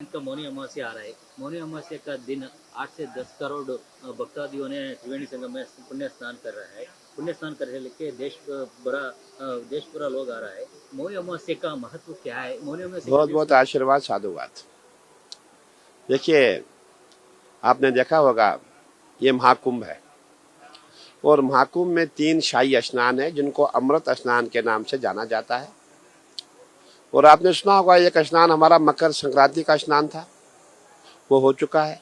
इनका मौनी अमावस्या आ रहा है। मौनी अमावस्या का दिन 8 से 10 करोड़ भक्तादियों ने त्रिवेणी संगम में पुण्य स्नान कर रहा है। पुण्य स्नान करने लेके देश पूरा लोग आ रहा है। मौनी अमावस्या का महत्व क्या है? मौनी अमावस्या बहुत बहुत आशीर्वाद साधुवाद। देखिए, आपने देखा होगा ये महाकुंभ है और महाकुंभ में 3 शाही स्नान है जिनको अमृत स्नान के नाम से जाना जाता है। और आपने सुना होगा एक स्नान हमारा मकर संक्रांति का स्नान था, वो हो चुका है।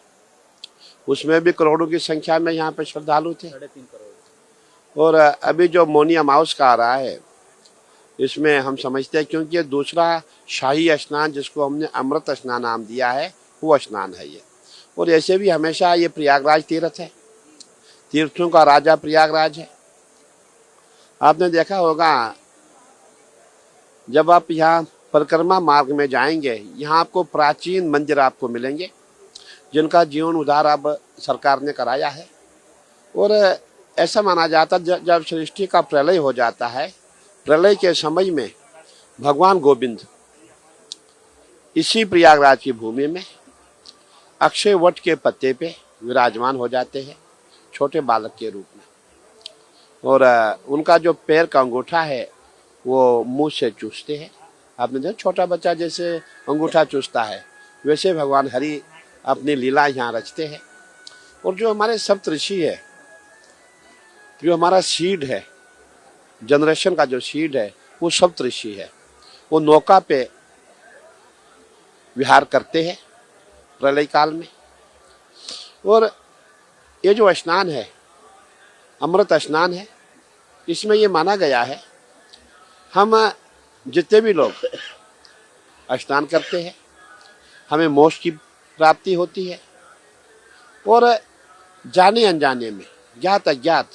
उसमें भी करोड़ों की संख्या में यहाँ पे श्रद्धालु थे। 3.5 करोड़। और अभी जो मौनी अमावस का आ रहा है, इसमें हम समझते हैं क्योंकि ये दूसरा शाही स्नान जिसको हमने अमृत स्नान नाम दिया है, वो स्नान है ये। और ऐसे भी हमेशा ये प्रयागराज तीर्थ है, तीर्थों का राजा प्रयागराज है। आपने देखा होगा जब आप यहाँ परिक्रमा मार्ग में जाएंगे, यहाँ आपको प्राचीन मंदिर आपको मिलेंगे जिनका जीवन उद्धार अब सरकार ने कराया है। और ऐसा माना जाता है जब सृष्टि का प्रलय हो जाता है, प्रलय के समय में भगवान गोविंद इसी प्रयागराज की भूमि में अक्षय वट के पत्ते पे विराजमान हो जाते हैं छोटे बालक के रूप में। और उनका जो पैर का अंगूठा है वो मुंह से चूसते हैं। आपने देखा छोटा बच्चा जैसे अंगूठा चूसता है, वैसे भगवान हरि अपनी लीला यहाँ रचते हैं। और जो हमारे सप्तऋषि है, जो हमारा सीड है, जनरेशन का जो सीड है, वो सप्तऋषि है। वो नौका पे विहार करते हैं प्रलय काल में। और ये जो स्नान है, अमृत स्नान है, इसमें ये माना गया है हम जितने भी लोग स्नान करते हैं हमें मोक्ष की प्राप्ति होती है। और जाने अनजाने में, ज्ञात अज्ञात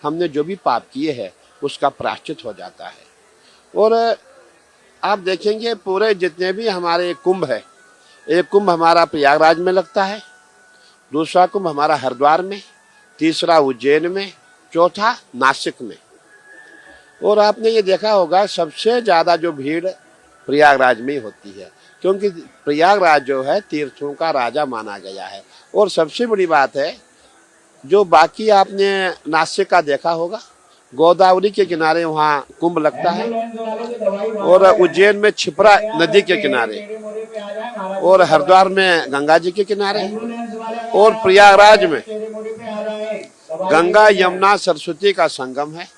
हमने जो भी पाप किए हैं उसका प्रायश्चित हो जाता है। और आप देखेंगे पूरे जितने भी हमारे कुंभ है, एक कुंभ हमारा प्रयागराज में लगता है, दूसरा कुंभ हमारा हरिद्वार में, तीसरा उज्जैन में, चौथा नासिक में। और आपने ये देखा होगा सबसे ज़्यादा जो भीड़ प्रयागराज में होती है, क्योंकि प्रयागराज जो है तीर्थों का राजा माना गया है। और सबसे बड़ी बात है, जो बाकी आपने नासिक का देखा होगा, गोदावरी के किनारे वहाँ कुंभ लगता है, और उज्जैन में क्षिप्रा नदी के किनारे, और हरिद्वार में गंगा जी के किनारे, और प्रयागराज में गंगा यमुना सरस्वती का संगम है।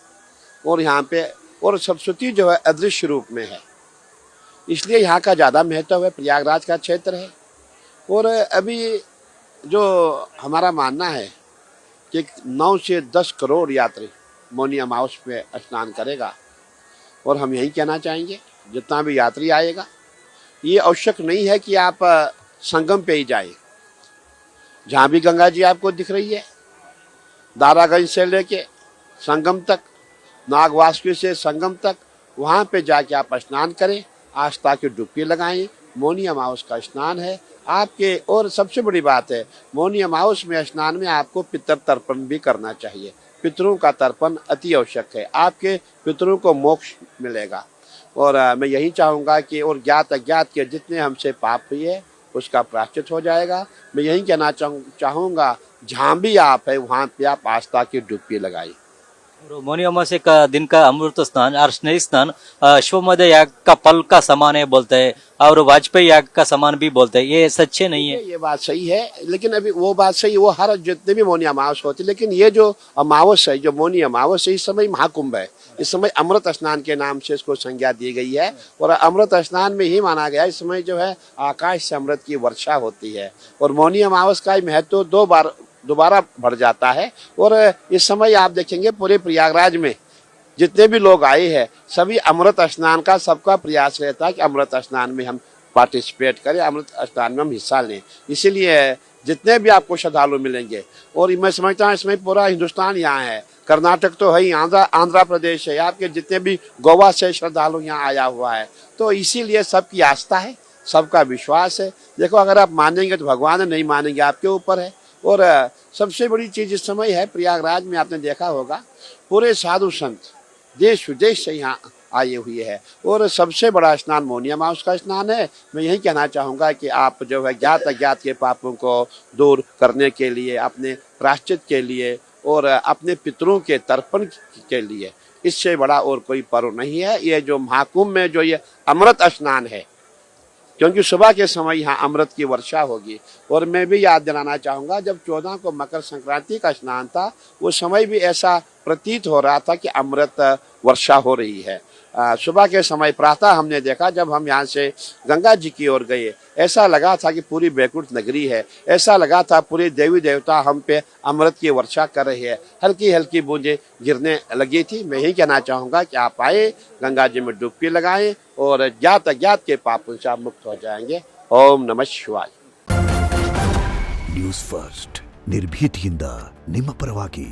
और यहाँ पे और सरस्वती जो है अदृश्य रूप में है, इसलिए यहाँ का ज़्यादा महत्व है, प्रयागराज का क्षेत्र है। और अभी जो हमारा मानना है कि 9 से 10 करोड़ यात्री मौनी अमावस पे स्नान करेगा। और हम यही कहना चाहेंगे, जितना भी यात्री आएगा, ये आवश्यक नहीं है कि आप संगम पे ही जाए। जहाँ भी गंगा जी आपको दिख रही है, दारागंज से लेके संगम तक, नागवासुकी से संगम तक, वहाँ पे जाके आप स्नान करें, आस्था की डुबकी लगाएं। मौनी अमावस का स्नान है आपके। और सबसे बड़ी बात है, मौनी अमावस में स्नान में आपको पितृ तर्पण भी करना चाहिए। पितरों का तर्पण अति आवश्यक है, आपके पितरों को मोक्ष मिलेगा। और मैं यही चाहूँगा कि और ज्ञात अज्ञात के जितने हमसे पाप हुए है उसका प्रायश्चित हो जाएगा। मैं यही कहना चाहूँगा, जहाँ भी आप है वहाँ पे आप आस्था की डुबकी लगाइए। मौनी अमावस्या का दिन का अमृत स्नान और स्नेह स्नान अश्वमेध याग का फल का समान है बोलते हैं, और वाजपेयी याग का समान भी बोलते हैं। ये सच्चे नहीं है? ये बात सही है, लेकिन अभी वो बात सही, वो हर जितने भी मौनी अमावस होती है, लेकिन ये जो अमावस है, जो मौनी अमावस है, इस समय महाकुंभ है। इस समय अमृत स्नान के नाम से इसको संज्ञा दी गई है। और अमृत स्नान में ही माना गया, इस समय जो है आकाश से अमृत की वर्षा होती है। और मौनी अमावस का महत्व दोबारा बढ़ जाता है। और इस समय आप देखेंगे पूरे प्रयागराज में जितने भी लोग आए हैं, सभी अमृत स्नान का सबका प्रयास रहता है कि अमृत स्नान में हम पार्टिसिपेट करें, अमृत स्नान में हम हिस्सा लें। इसीलिए जितने भी आपको श्रद्धालु मिलेंगे, और मैं समझता हूँ इसमें पूरा हिंदुस्तान यहाँ है, कर्नाटक तो है ही, आंध्र प्रदेश है, आपके जितने भी गोवा से श्रद्धालु यहाँ आया हुआ है। तो इसीलिए सबकी आस्था है, सबका विश्वास है। देखो, अगर आप मानेंगे तो भगवान है, नहीं मानेंगे आपके ऊपर है। और सबसे बड़ी चीज इस समय है, प्रयागराज में आपने देखा होगा पूरे साधु संत देश विदेश से यहाँ आई हुई है। और सबसे बड़ा स्नान मौनी अमावस का स्नान है। मैं यही कहना चाहूँगा कि आप जो है ज्ञात अज्ञात के पापों को दूर करने के लिए, अपने प्रायश्चित के लिए और अपने पितरों के तर्पण के लिए, इससे बड़ा और कोई पर्व नहीं है। ये जो महाकुंभ में जो ये अमृत स्नान है, क्योंकि सुबह के समय यहाँ अमृत की वर्षा होगी। और मैं भी याद दिलाना चाहूँगा, जब 14 को मकर संक्रांति का स्नान था, वो समय भी ऐसा प्रतीत हो रहा था कि अमृत वर्षा हो रही है। सुबह के समय प्रातः हमने देखा, जब हम यहाँ से गंगा जी की ओर गए, ऐसा लगा था कि पूरी बैकुंठ नगरी है, ऐसा लगा था पूरे देवी देवता हम पे अमृत की वर्षा कर रहे हैं। हल्की हल्की बूंदें गिरने लगी थी। मैं यही कहना चाहूँगा कि आप आए, गंगा जी में डुबकी लगाएं और ज्ञात अज्ञात के पापों से आप मुक्त हो जाएंगे। ओम नमः शिवाय। ನ್ಯೂಸ್ ಫಸ್ಟ್ ನಿರ್ಭೀತಿಯಿಂದ ನಿಮ್ಮ ಪರವಾಗಿ।